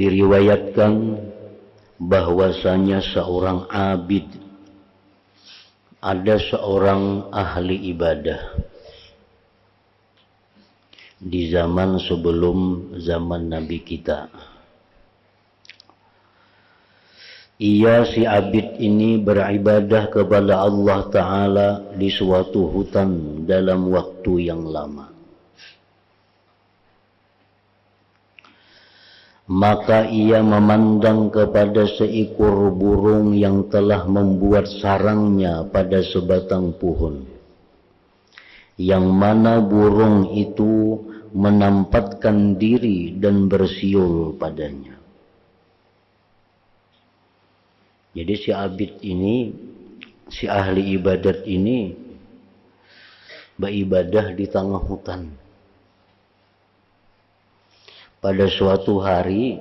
Diriwayatkan bahwasanya seorang abid, ada seorang ahli ibadah di zaman sebelum zaman Nabi kita. Ia si abid ini beribadah kepada Allah Ta'ala di suatu hutan dalam waktu yang lama. Maka ia memandang kepada seekor burung yang telah membuat sarangnya pada sebatang pohon, yang mana burung itu menampatkan diri dan bersiul padanya. Jadi si abid ini, si ahli ibadat ini beribadah di tengah hutan. Pada suatu hari,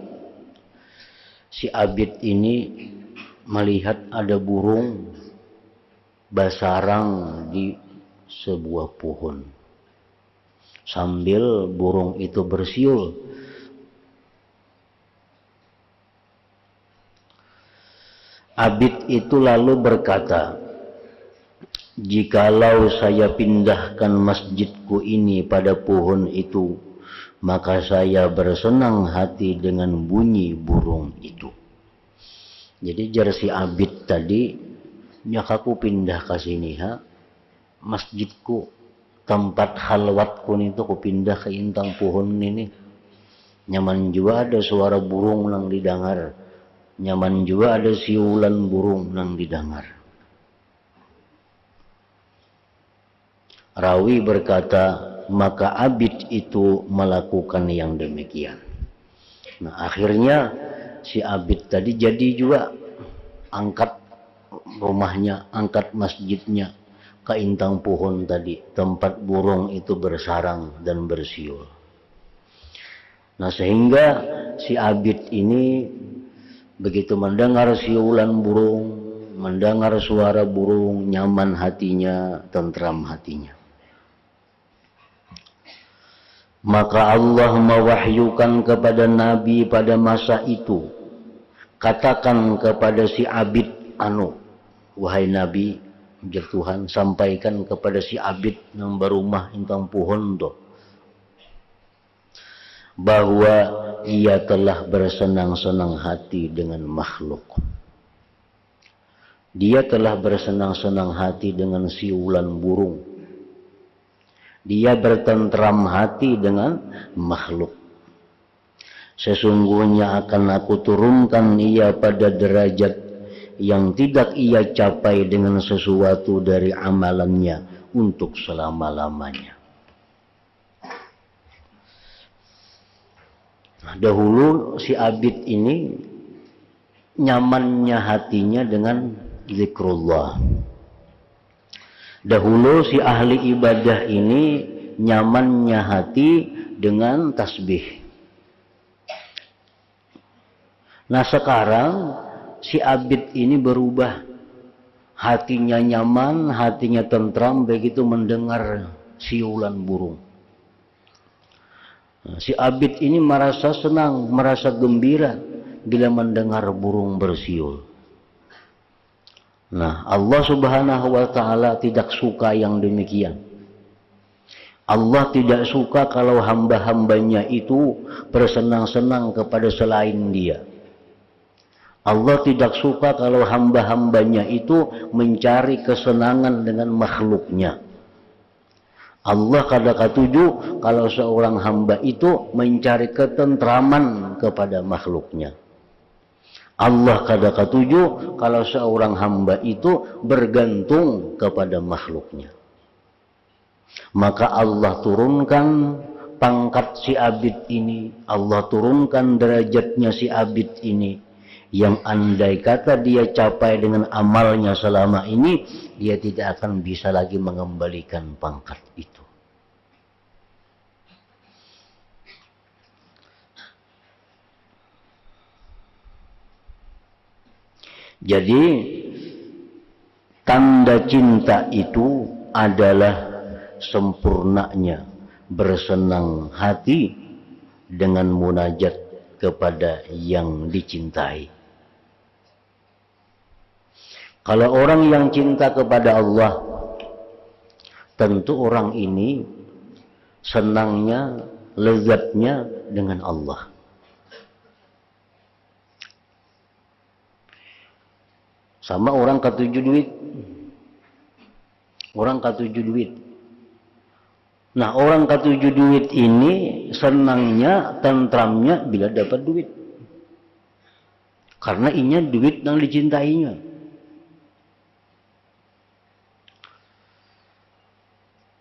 si abid ini melihat ada burung bersarang di sebuah pohon. Sambil burung itu bersiul, abid itu lalu berkata, "Jikalau saya pindahkan masjidku ini pada pohon itu, maka saya bersenang hati dengan bunyi burung itu." Jadi jar si abid tadi, nyak aku pindah ke sini masjidku, tempat halwatku itu aku pindah ke intang pohon ini. Nyaman juga ada suara burung nang didengar, nyaman juga ada siulan burung nang didengar. Rawi berkata, maka abid itu melakukan yang demikian. Nah, akhirnya si abid tadi jadi juga angkat rumahnya, angkat masjidnya ke intang pohon tadi, tempat burung itu bersarang dan bersiul. Nah, sehingga si abid ini begitu mendengar siulan burung, mendengar suara burung, nyaman hatinya, tentram hatinya. Maka Allah mewahyukan kepada Nabi pada masa itu, katakan kepada si abid wahai Nabi, ujar Tuhan, sampaikan kepada si abid yang berumah intang pohon tu, bahwa ia telah bersenang-senang hati dengan makhluk. Dia telah bersenang-senang hati dengan siulan burung. Dia bertentram hati dengan makhluk. Sesungguhnya akan aku turunkan ia pada derajat yang tidak ia capai dengan sesuatu dari amalannya untuk selama-lamanya. Nah, dahulu si abid ini nyamannya hatinya dengan zikrullah. Dahulu si ahli ibadah ini nyamannya hati dengan tasbih. Nah, sekarang si abid ini berubah. Hatinya nyaman, hatinya tentram begitu mendengar siulan burung. Nah, si abid ini merasa senang, merasa gembira bila mendengar burung bersiul. Nah, Allah Subhanahu wa Ta'ala tidak suka yang demikian. Allah tidak suka kalau hamba-hambanya itu bersenang-senang kepada selain Dia. Allah tidak suka kalau hamba-hambanya itu mencari kesenangan dengan makhluknya. Allah kadang katuju kalau seorang hamba itu mencari ketentraman kepada makhluknya. Allah kadang katuju kalau seorang hamba itu bergantung kepada makhluknya. Maka Allah turunkan pangkat si abid ini, Allah turunkan derajatnya si abid ini, yang andai kata dia capai dengan amalnya selama ini, dia tidak akan bisa lagi mengembalikan pangkat itu. Jadi tanda cinta itu adalah sempurnanya bersenang hati dengan munajat kepada yang dicintai. Kalau orang yang cinta kepada Allah, tentu orang ini senangnya, lezatnya dengan Allah. Sama orang ketujuh duit. Orang ketujuh duit. Nah, orang ketujuh duit ini senangnya, tentramnya bila dapat duit. Karena inya duit yang dicintainya.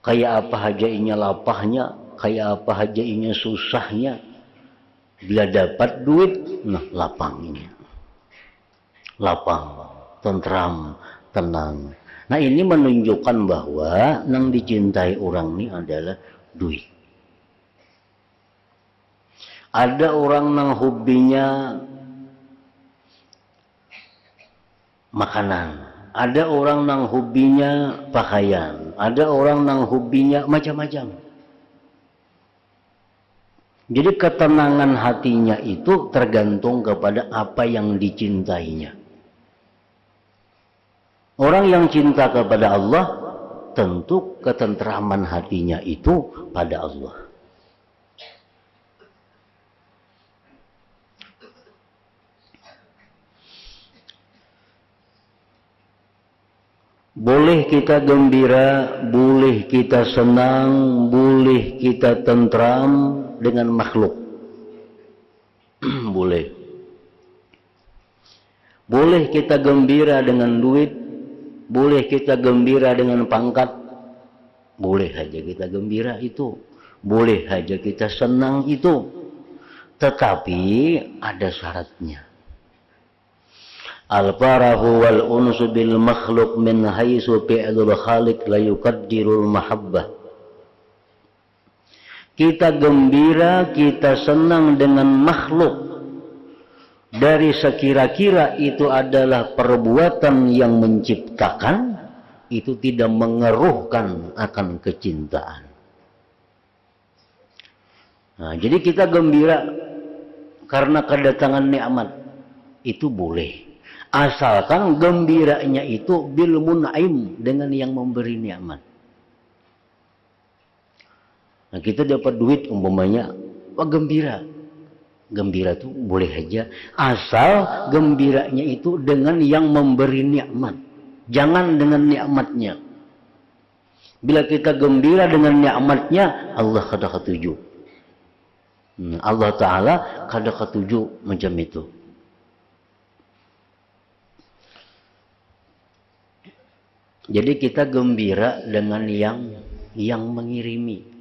Kayak apa aja inya lapahnya, kayak apa aja inya susahnya. Bila dapat duit, nah lapang ini. Lapang, tentram, tenang. Nah, ini menunjukkan bahwa yang dicintai orang ini adalah duit. Ada orang yang hobinya makanan. Ada orang yang hobinya pakaian. Ada orang yang hobinya macam-macam. Jadi ketenangan hatinya itu tergantung kepada apa yang dicintainya. Orang yang cinta kepada Allah, tentu ketentraman hatinya itu pada Allah. Boleh kita gembira, boleh kita senang, boleh kita tentram dengan makhluk. Boleh. Boleh kita gembira dengan duit, boleh kita gembira dengan pangkat, boleh saja kita gembira itu, boleh saja kita senang itu. Tetapi ada syaratnya. Al-farahu wal unsu bil makhluk min haitsu fi'lul khaliq la yuqaddirul mahabbah. Kita gembira, kita senang dengan makhluk dari sekira-kira itu adalah perbuatan yang menciptakan, itu tidak mengeruhkan akan kecintaan. Nah, jadi kita gembira karena kedatangan nikmat, itu boleh. Asalkan gembiranya itu bil mun'im, dengan yang memberi nikmat. Nah, kita dapat duit umpamanya, wah gembira. Gembira itu boleh aja, asal gembiranya itu dengan yang memberi nikmat, jangan dengan nikmatnya. Bila kita gembira dengan nikmatnya, Allah kada ketuju. Allah Ta'ala kada ketuju macam itu. Jadi kita gembira dengan yang mengirimi.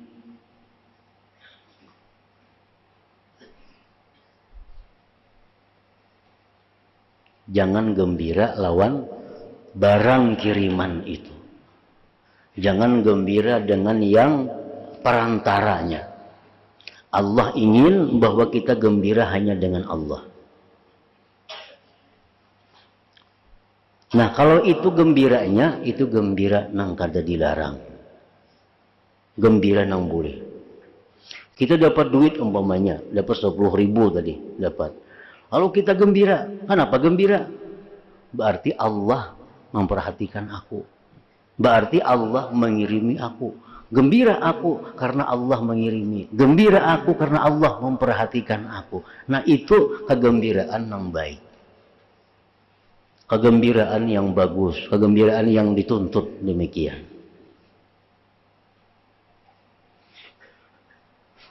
Jangan gembira lawan barang kiriman itu. Jangan gembira dengan yang perantaranya. Allah ingin bahwa kita gembira hanya dengan Allah. Nah, kalau itu gembiranya, itu gembira nang kada dilarang. Gembira nang boleh. Kita dapat duit umpamanya, dapat 10.000 tadi, dapat. Lalu kita gembira. Kenapa gembira? Berarti Allah memperhatikan aku. Berarti Allah mengirimi aku. Gembira aku karena Allah mengirimi. Gembira aku karena Allah memperhatikan aku. Nah, itu kegembiraan yang baik. Kegembiraan yang bagus, kegembiraan yang dituntut demikian.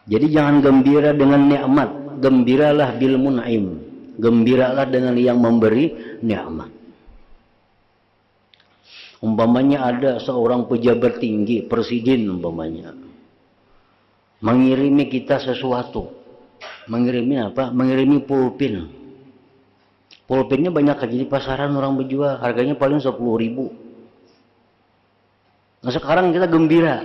Jadi jangan gembira dengan nikmat, gembiralah bil mun'im, gembiralah dengan yang memberi nikmat. Umpamanya ada seorang pejabat tinggi, presiden umpamanya, mengirimi kita sesuatu. Mengirimi apa? Mengirimi pulpen. Pulpennya banyak aja di pasaran orang berjual, harganya paling 10.000. Nah, sekarang kita gembira.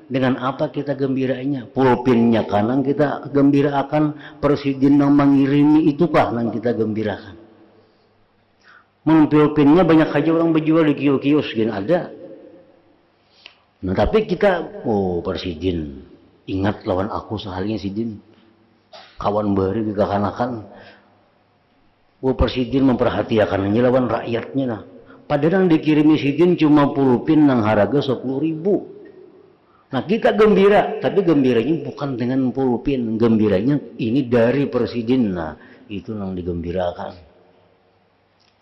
Dengan apa kita gembiranya? Pulpennya kanan kita gembira akan presiden yang mengirimi itukah yang kita gembirakan. Pulpennya banyak aja orang berjual di kios-kios gini ada. Nah, tapi kita, oh presiden, ingat lawan aku sehalnya sidin. kawan bari kekanakan presiden memperhatikan lawan rakyatnya nah. Padahal yang dikirimi sidin cuma pulpin nang harga 10.000. Nah kita gembira, tapi gembiranya bukan dengan pulpin, gembiranya ini dari presiden. Nah itu yang digembirakan.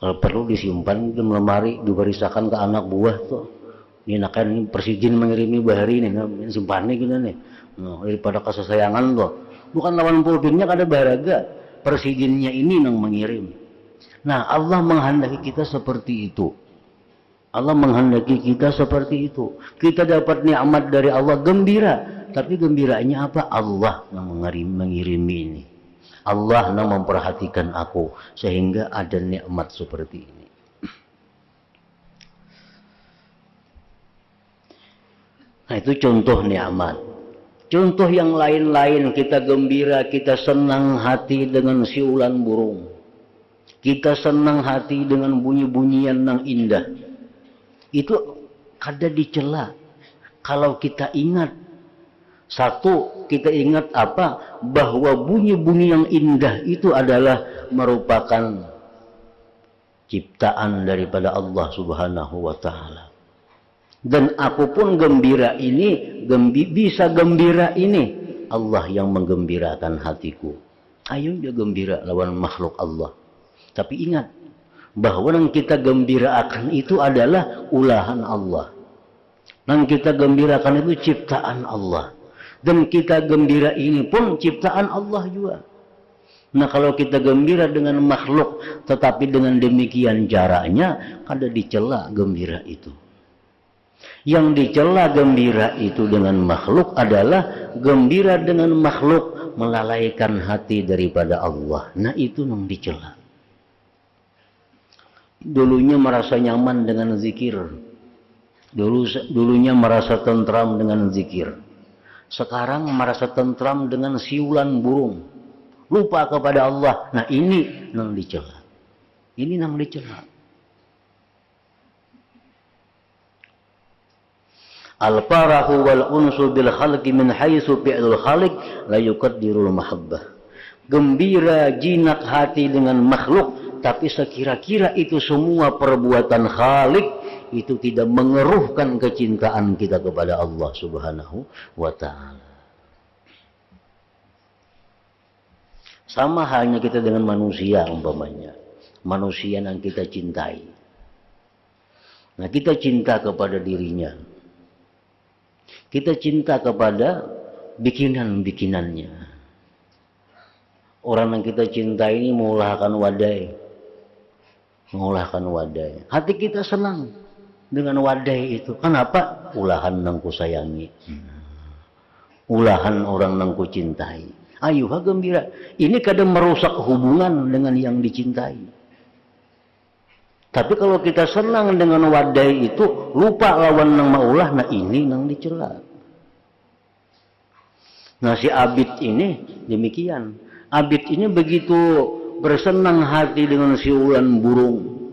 Kalau perlu disimpan di lemari, dibarisakan ke anak buah tuh. Ini akan presiden mengirimi bahari ini, simpan nih gini nih. Nah, daripada kesayangan tuh. Bukan lawan pulpinnya kada baraga, presidennya ini yang mengirim. Nah Allah menghendaki kita seperti itu. Allah menghendaki kita seperti itu. Kita dapat nikmat dari Allah, gembira. Tapi gembiranya apa? Allah yang mengirimi ini. Allah yang memperhatikan aku sehingga ada nikmat seperti ini. Nah itu contoh nikmat. Contoh yang lain-lain, kita gembira, kita senang hati dengan siulan burung. Kita senang hati dengan bunyi-bunyian yang indah. Itu kada dicela. Kalau kita ingat, satu, kita ingat apa? Bahwa bunyi-bunyi yang indah itu adalah merupakan ciptaan daripada Allah Subhanahu wa Ta'ala. Dan aku pun gembira ini, bisa gembira ini, Allah yang menggembirakan hatiku. Ayo dia gembira lawan makhluk Allah. Tapi ingat, bahwa yang kita gembirakan itu adalah ulahan Allah. Yang kita gembirakan itu ciptaan Allah. Dan kita gembira ini pun ciptaan Allah juga. Nah kalau kita gembira dengan makhluk, tetapi dengan demikian caranya, kada dicela gembira itu. Yang dicela gembira itu dengan makhluk adalah gembira dengan makhluk melalaikan hati daripada Allah. Nah itu yang dicela. Dulunya merasa nyaman dengan zikir. Dulunya merasa tentram dengan zikir. Sekarang merasa tentram dengan siulan burung. Lupa kepada Allah. Nah ini yang dicela. Ini yang dicela. Al-farahu wal unsu bil khalqi min haitsu fi'lul khaliq la yuqaddirul mahabbah. Gembira jinak hati dengan makhluk, tapi sekira-kira itu semua perbuatan Khalik itu tidak mengeruhkan kecintaan kita kepada Allah Subhanahu wa Ta'ala. Sama halnya kita dengan manusia umpamanya. Manusia yang kita cintai. Nah kita cinta kepada dirinya. Kita cinta kepada bikinan-bikinannya. Orang yang kita cintai ini mengulahkan wadai. Mengulahkan wadai. Hati kita senang dengan wadai itu. Kenapa? Ulahan yang ku sayangi. Ulahan orang yang ku cintai. Ayo gembira. Ini kadang merusak hubungan dengan yang dicintai. Tapi kalau kita senang dengan wadai itu, lupa lawan yang maulah, nah ini yang dicela. Nah si Abid ini demikian. Abid ini begitu bersenang hati dengan siulan burung.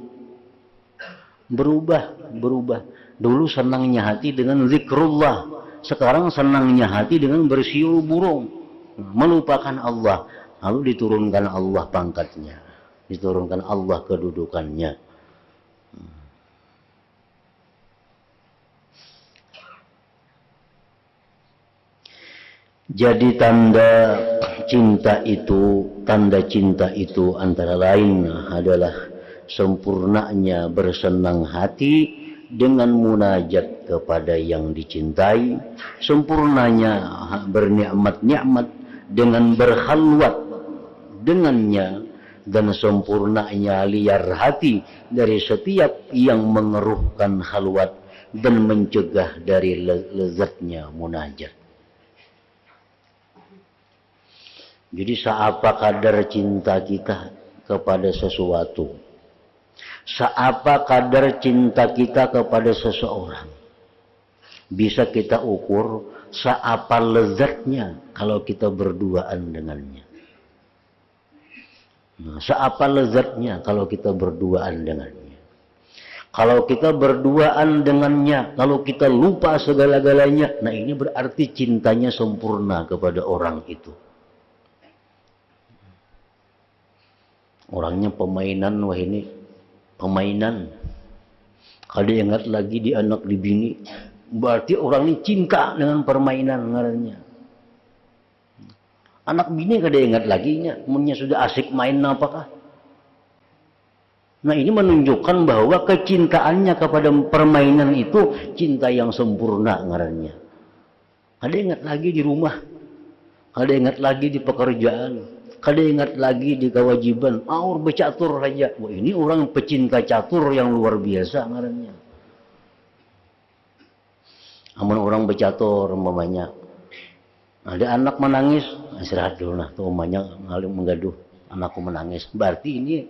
Berubah. Dulu senangnya hati dengan zikrullah. Sekarang senangnya hati dengan bersiul burung. Melupakan Allah. Lalu diturunkan Allah pangkatnya. Diturunkan Allah kedudukannya. Jadi tanda cinta itu antara lain adalah sempurnanya bersenang hati dengan munajat kepada yang dicintai, sempurnanya bernikmat-nikmat dengan berkhalwat dengannya, dan sempurnanya liar hati dari setiap yang mengeruhkan khalwat dan mencegah dari lezatnya munajat. Jadi seapa kadar cinta kita kepada sesuatu, seapa kadar cinta kita kepada seseorang, bisa kita ukur seapa lezatnya kalau kita berduaan dengannya. Nah, seapa lezatnya kalau kita berduaan dengannya. Kalau kita berduaan dengannya, kalau kita lupa segala-galanya, nah ini berarti cintanya sempurna kepada orang itu. Orangnya pemainan, wah ini pemainan. Kalau ingat lagi di anak di bini, berarti orang ini cinta dengan permainan ngarannya. Anak bini kada ingat lagi nya, punya sudah asik main apakah? Nah ini menunjukkan bahwa kecintaannya kepada permainan itu cinta yang sempurna ngarannya. Kada ingat lagi di rumah, kada ingat lagi di pekerjaan, kada ingat lagi di kewajiban. Aur bercatur saja. Wah ini orang pecinta catur yang luar biasa ngarannya. Amun orang bercatur umpamanya, ada anak menangis, istirahat dulu nah, tuh umpamanya ngalim menggaduh, anakku menangis. Berarti ini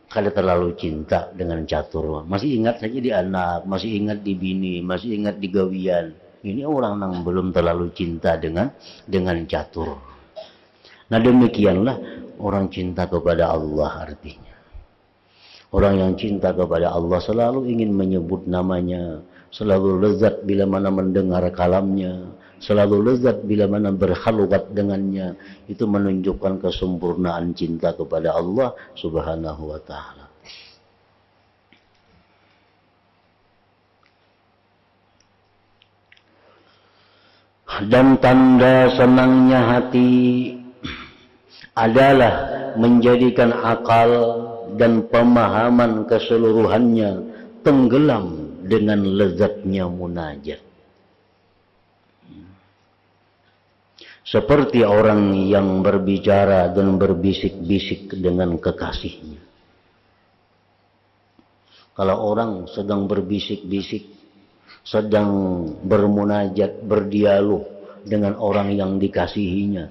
kada terlalu cinta dengan catur. Masih ingat saja di anak, masih ingat di bini, masih ingat di gawian. Ini orang yang belum terlalu cinta dengan catur. Nah demikianlah orang cinta kepada Allah artinya. Orang yang cinta kepada Allah selalu ingin menyebut namanya, selalu lezat bila mana mendengar kalamnya, selalu lezat bila mana berkhalwat dengannya. Itu menunjukkan kesempurnaan cinta kepada Allah Subhanahu wa ta'ala. Dan tanda senangnya hati adalah menjadikan akal dan pemahaman keseluruhannya tenggelam dengan lezatnya munajat. Seperti orang yang berbicara dan berbisik-bisik dengan kekasihnya. Kalau orang sedang berbisik-bisik, sedang bermunajat, berdialog dengan orang yang dikasihinya,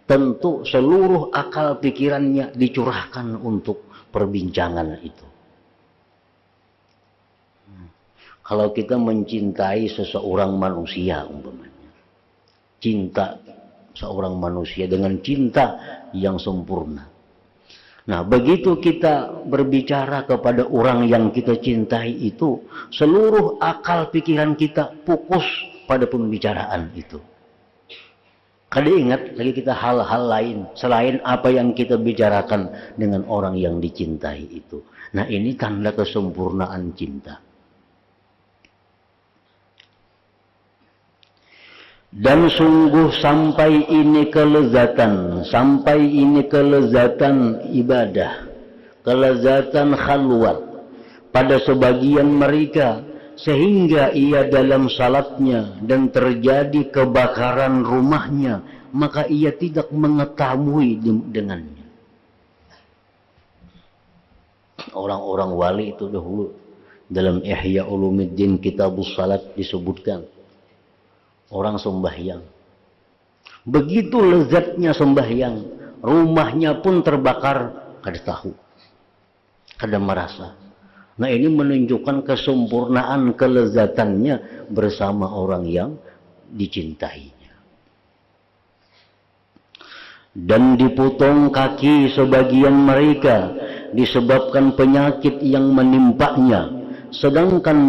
tentu seluruh akal pikirannya dicurahkan untuk perbincangan itu. Kalau kita mencintai seseorang manusia umpamanya, cinta seorang manusia dengan cinta yang sempurna. Nah, begitu kita berbicara kepada orang yang kita cintai itu, seluruh akal pikiran kita fokus pada pembicaraan itu. Kada ingat lagi kita hal-hal lain selain apa yang kita bicarakan dengan orang yang dicintai itu. Nah, ini tanda kesempurnaan cinta. Dan sungguh sampai ini kelezatan ibadah, kelezatan khalwat pada sebagian mereka, sehingga ia dalam salatnya dan terjadi kebakaran rumahnya, maka ia tidak mengetahui dengannya. Orang-orang wali itu dahulu dalam Ihya Ulumuddin Kitabus Salat disebutkan, orang sembahyang, begitu lezatnya sembahyang, rumahnya pun terbakar, kada tahu, kada merasa. Nah ini menunjukkan kesempurnaan kelezatannya bersama orang yang dicintainya. Dan dipotong kaki sebagian mereka disebabkan penyakit yang menimpanya, sedangkan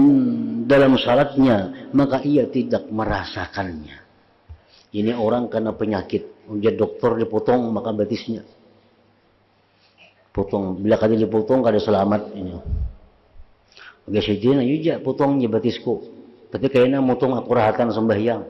dalam salatnya maka ia tidak merasakannya. Ini orang kena penyakit, dia dokter dipotong maka batisnya potong, bila kada dipotong kada selamat ini. Oke sejina yuja potongnya batisku, tapi kayaknya motong aku rahatan sembahyang.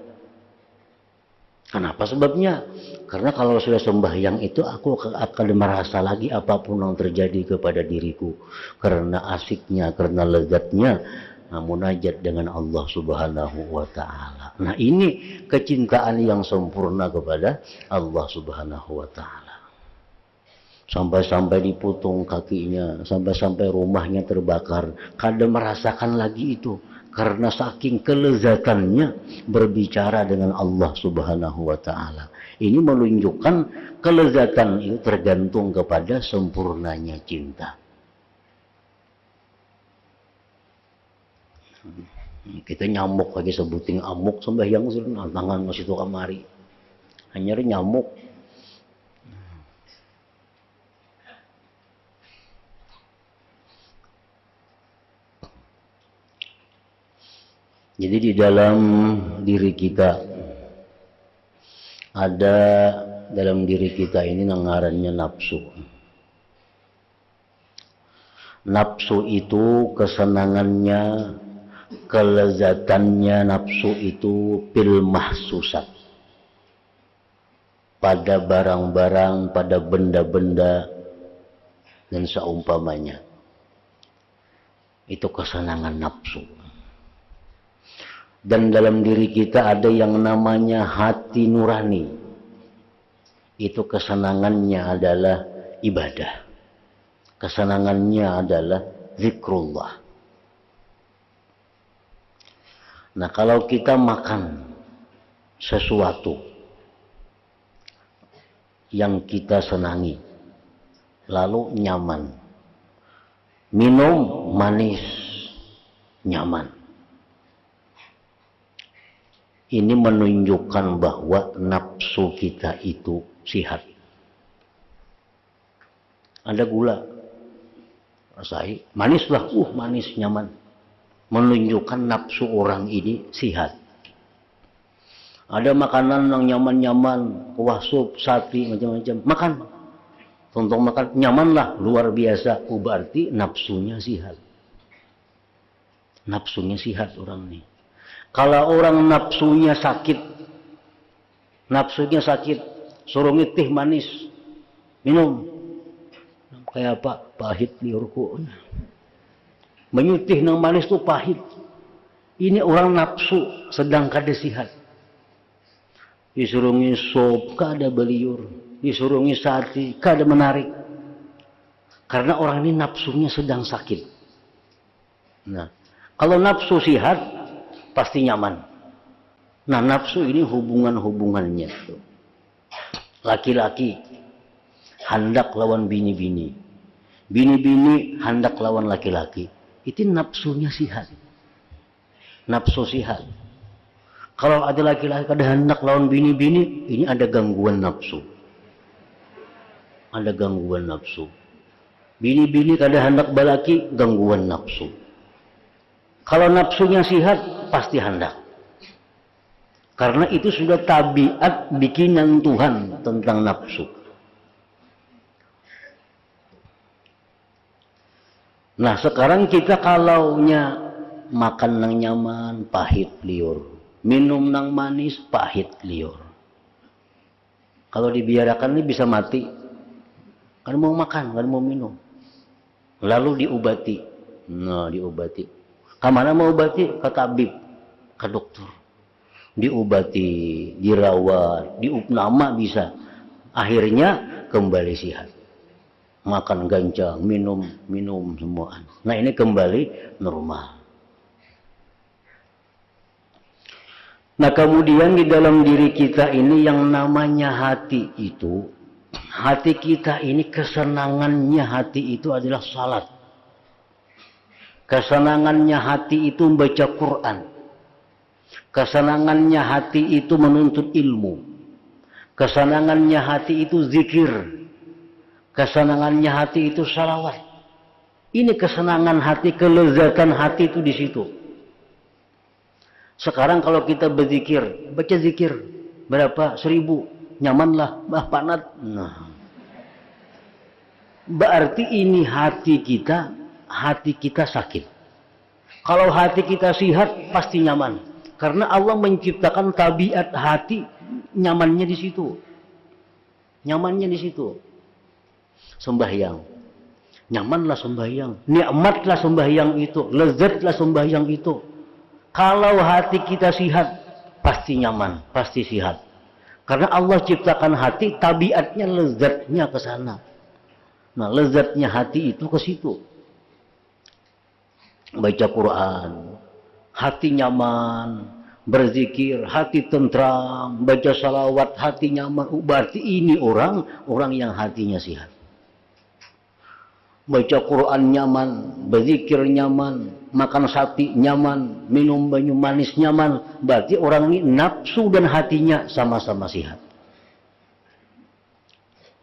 Kenapa sebabnya? Karena kalau sudah sembahyang itu aku akan merasa lagi apapun yang terjadi kepada diriku, karena asiknya, karena lezatnya munajat dengan Allah Subhanahu wa ta'ala. Nah ini kecintaan yang sempurna kepada Allah Subhanahu wa ta'ala. Sampai-sampai dipotong kakinya, sampai-sampai rumahnya terbakar, kada merasakan lagi itu, karena saking kelezatannya berbicara dengan Allah Subhanahu wa ta'ala. Ini menunjukkan kelezatan itu tergantung kepada sempurnanya cinta. Kita nyamuk lagi sebuting amuk sembahyang sudah tangan masih tu kamari, hanya nyamuk. Jadi di dalam diri kita ada, dalam diri kita ini ngarannya nafsu. Nafsu itu kesenangannya, kelezatannya nafsu itu bil mahsusat, pada barang-barang, pada benda-benda dan seumpamanya. Itu kesenangan nafsu. Dan dalam diri kita ada yang namanya hati nurani. Itu kesenangannya adalah ibadah. Kesenangannya adalah zikrullah. Nah, kalau kita makan sesuatu yang kita senangi, lalu nyaman, minum manis, nyaman, ini menunjukkan bahwa nafsu kita itu sihat. Ada gula, rasai, manis lah, manis, nyaman, menunjukkan nafsu orang ini sihat. Ada makanan yang nyaman-nyaman, kuah sup, sate, macam-macam, makan. Contoh makan, nyaman lah, luar biasa. Berarti nafsunya sihat. Nafsunya sihat orang ini. Kalau orang nafsunya sakit, suruh teh manis, minum. Kayak apa? Pahit liurku. Menyutih nang manis tuh pahit. Ini orang nafsu sedang kada sihat. Disuruh sop, kada beliur. Disuruh sate, kada menarik. Karena orang ini nafsunya sedang sakit. Nah, kalau nafsu sihat, pasti nyaman. Nah, nafsu ini hubungannya. Laki-laki hendak lawan bini-bini. Bini-bini hendak lawan laki-laki. Itu nafsunya sihat. Nafsu sihat. Kalau ada laki-laki kada hendak lawan bini-bini, ini ada gangguan nafsu. Ada gangguan nafsu. Bini-bini kada hendak balaki, gangguan nafsu. Kalau nafsunya sihat, pasti hendak. Karena itu sudah tabiat bikinan Tuhan tentang nafsu. Nah, sekarang kita kalaunya makan nang nyaman, pahit liur. Minum nang manis, pahit liur. Kalau dibiarkan ini bisa mati. Kan mau makan, kan mau minum. Lalu diobati. Nah, diobati. Kemana mau obati? Ke tabib, ke dokter. Diobati, dirawat, diupnama bisa. Akhirnya kembali sehat. Makan gancang, minum semua. Nah, ini kembali normal. Nah, kemudian di dalam diri kita ini yang namanya hati itu, hati kita ini kesenangannya hati itu adalah salat. Kesenangannya hati itu membaca Quran. Kesenangannya hati itu menuntut ilmu. Kesenangannya hati itu zikir. Kesenangannya hati itu salawat. Ini kesenangan hati, kelezatan hati itu di situ. Sekarang kalau kita berzikir, baca zikir berapa? 1000, nyamanlah, panat. Nah, berarti ini hati kita sakit. Kalau hati kita sehat, pasti nyaman. Karena Allah menciptakan tabiat hati nyamannya di situ. Nyamannya di situ. Sembahyang. Nyamanlah sembahyang. Nikmatlah sembahyang itu. Lezatlah sembahyang itu. Kalau hati kita sehat, pasti nyaman, pasti sehat. Karena Allah ciptakan hati, tabiatnya lezatnya ke sana. Nah, lezatnya hati itu ke situ. Baca Quran, hati nyaman, berzikir, hati tentram, baca salawat, hati nyaman. Berarti ini orang yang hatinya sehat. Baca Quran nyaman, berzikir nyaman, makan sate nyaman, minum banyu manis nyaman. Berarti orang ini nafsu dan hatinya sama-sama sehat.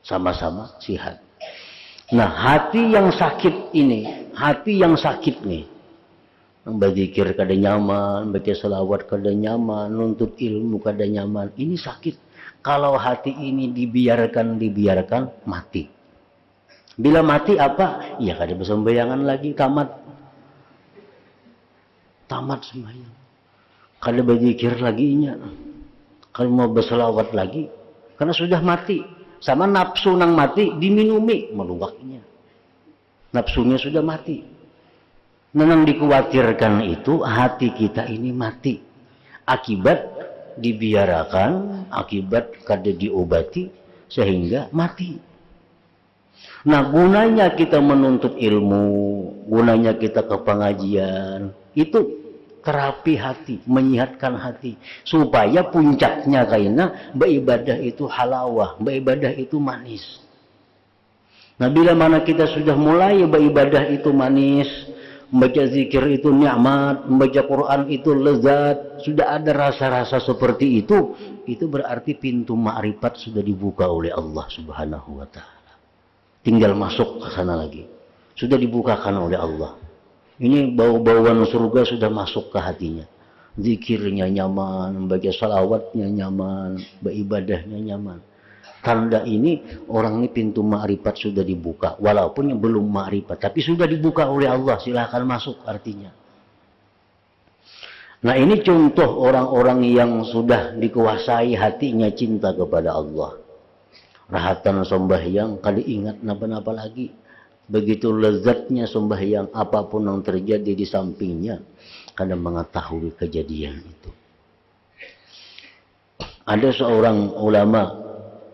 Sama-sama sehat. Nah, hati yang sakit ini, hati yang sakit nih, berzikir kada nyaman, baca selawat kada nyaman, nuntut ilmu kada nyaman, ini sakit. Kalau hati ini dibiarkan, mati. Bila mati apa? Ya kada bersembayangan lagi, tamat sembahyang. Kada berzikir lagi nya. Kalau mau berselawat lagi, karena sudah mati. Sama nafsu nang mati diminumi meluaknya. Nafsunya sudah mati. Nenang dikhawatirkan itu hati kita ini mati. Akibat dibiarkan, akibat kada diobati sehingga mati. Nah, gunanya kita menuntut ilmu, gunanya kita ke pengajian, itu terapi hati, menyehatkan hati, supaya puncaknya kaina beribadah itu halawah, beribadah itu manis. Nah, bila mana kita sudah mulai beribadah itu manis, membaca zikir itu nikmat, membaca Quran itu lezat, sudah ada rasa-rasa seperti itu berarti pintu ma'rifat sudah dibuka oleh Allah Subhanahu wa taala. Tinggal masuk ke sana lagi. Sudah dibukakan oleh Allah. Ini bau-bauan surga sudah masuk ke hatinya. Zikirnya nyaman, membaca salawatnya nyaman, beribadahnya nyaman. Tanda ini orang ini pintu ma'rifat sudah dibuka. Walaupun belum ma'rifat, tapi sudah dibuka oleh Allah. Silahkan masuk artinya. Nah, ini contoh orang-orang yang sudah dikuasai hatinya cinta kepada Allah. Rahatan sembahyang kali ingat napa-napa lagi. Begitu lezatnya sembahyang, apapun yang terjadi di sampingnya kadang mengetahui kejadian itu. Ada seorang ulama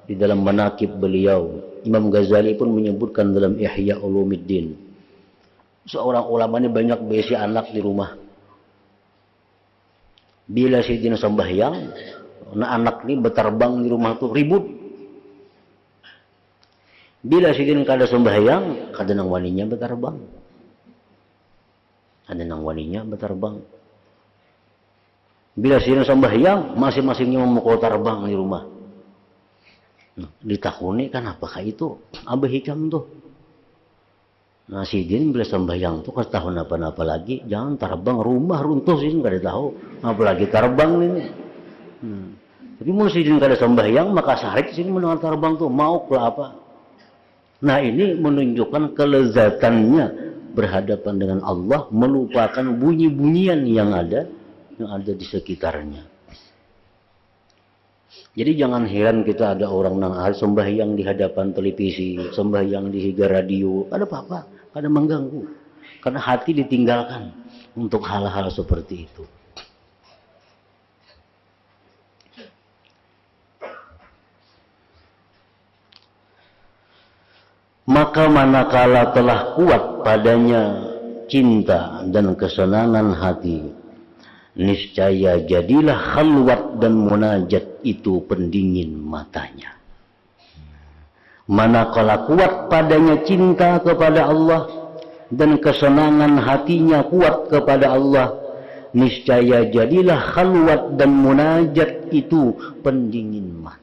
di dalam manaqib beliau, Imam Ghazali pun menyebutkan dalam Ihya Ulumuddin. Seorang ulama ini banyak berisi anak di rumah. Bila sidin sembahyang, anak ini berterbang di rumah itu ribut. Bila sidin kada sembahyang, kada nang waninya berterbang. Ada nang waninya berterbang. Bila sidin sembahyang, masing-masingnya memukul terbang di rumah. Ditakuni kan apakah itu? Abah hikam tuh. Nah, sidin bila sembahyang tuh kada tahu apa-apa lagi, jangan terbang, rumah runtuh sidin kada tahu, apalagi terbang ini. Tapi mau sidin kada sembahyang, maka sarik sidin mendengar terbang tuh mau ke apa? Nah, ini menunjukkan kelezatannya berhadapan dengan Allah, melupakan bunyi-bunyian yang ada di sekitarnya. Jadi jangan heran kita ada orang nang sembahyang di hadapan televisi, sembahyang di higa radio, ada apa-apa, ada mengganggu. Karena hati ditinggalkan untuk hal-hal seperti itu. Maka manakala telah kuat padanya cinta dan kesenangan hati, niscaya jadilah khalwat dan munajat itu pendingin matanya. Manakala kuat padanya cinta kepada Allah dan kesenangan hatinya kuat kepada Allah, niscaya jadilah khalwat dan munajat itu pendingin mata.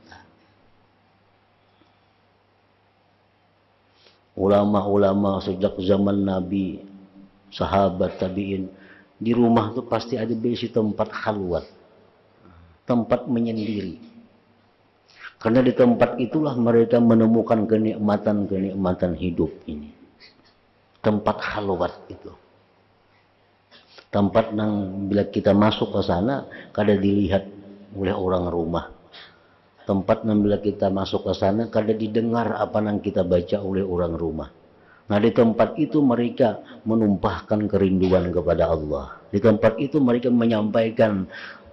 Ulama-ulama sejak zaman Nabi, sahabat tabi'in, di rumah itu pasti ada berisi tempat khalwat, tempat menyendiri. Karena di tempat itulah mereka menemukan kenikmatan hidup ini. Tempat khalwat itu. Tempat yang bila kita masuk ke sana, kada dilihat oleh orang rumah. Tempat yang bila kita masuk ke sana, kada didengar apa yang kita baca oleh orang rumah. Nah, di tempat itu mereka menumpahkan kerinduan kepada Allah. Di tempat itu mereka menyampaikan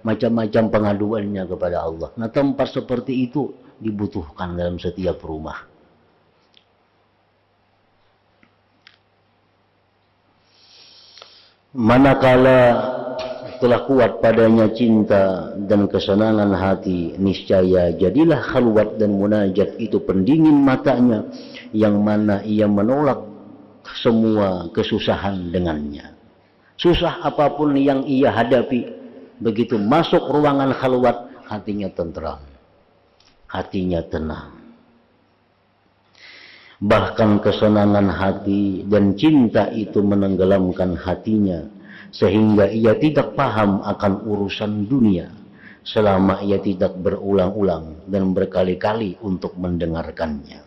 macam-macam pengaduannya kepada Allah. Nah, tempat seperti itu dibutuhkan dalam setiap rumah. Manakala telah kuat padanya cinta dan kesenangan hati, niscaya jadilah khalwat dan munajat itu pendingin matanya, yang mana ia menolak semua kesusahan dengannya. Susah apapun yang ia hadapi, begitu masuk ruangan khalwat, hatinya tentram, hatinya tenang. Bahkan kesenangan hati dan cinta itu menenggelamkan hatinya, sehingga ia tidak paham akan urusan dunia selama ia tidak berulang-ulang dan berkali-kali untuk mendengarkannya.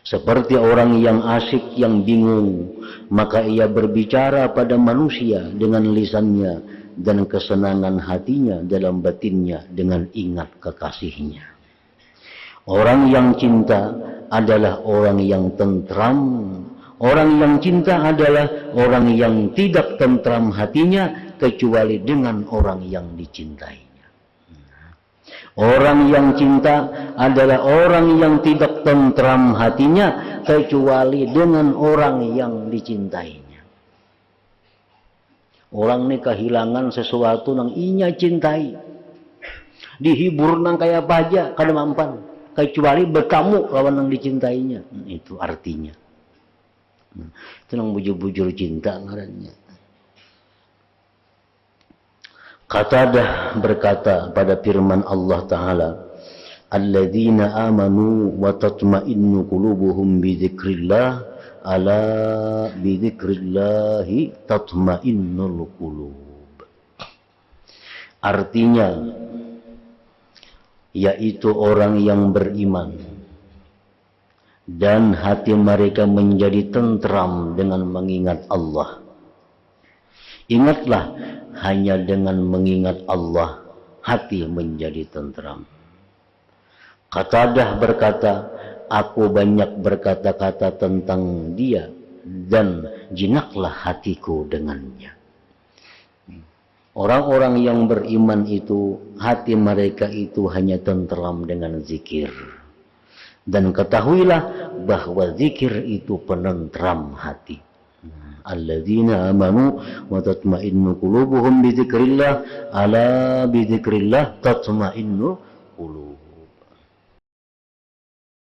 Seperti orang yang asyik, yang bingung, maka ia berbicara pada manusia dengan lisannya dan kesenangan hatinya dalam batinnya dengan ingat kekasihnya. Orang yang cinta adalah orang yang tentram. Orang yang cinta adalah orang yang tidak tentram hatinya kecuali dengan orang yang dicintainya. Orang yang cinta adalah orang yang tidak tentram hatinya kecuali dengan orang yang dicintainya. Orang ini kehilangan sesuatu yang inya cintai. Dihibur nang kayak apa aja kada mampan kecuali bertemu lawan yang dicintainya. Itu artinya. Itu yang bujur-bujur cinta ngarannya. Qatadah berkata pada firman Allah Ta'ala, alladzina amanu wa tatma'innu qulubuhum bi dzikrillah, ala bi dzikrillahi tatma'innul qulub. Artinya, yaitu orang yang beriman dan hati mereka menjadi tentram dengan mengingat Allah. Ingatlah, hanya dengan mengingat Allah hati menjadi tentram. Qatadah berkata, aku banyak berkata-kata tentang dia dan jinaklah hatiku dengannya. Orang-orang yang beriman itu, hati mereka itu hanya tentram dengan zikir. Dan ketahuilah bahwa zikir itu penentram hati. Alladzina amanu wa tatma'innu qulubuhum bi dzikrillah, ala bi dzikrillah tatma'innu qulub.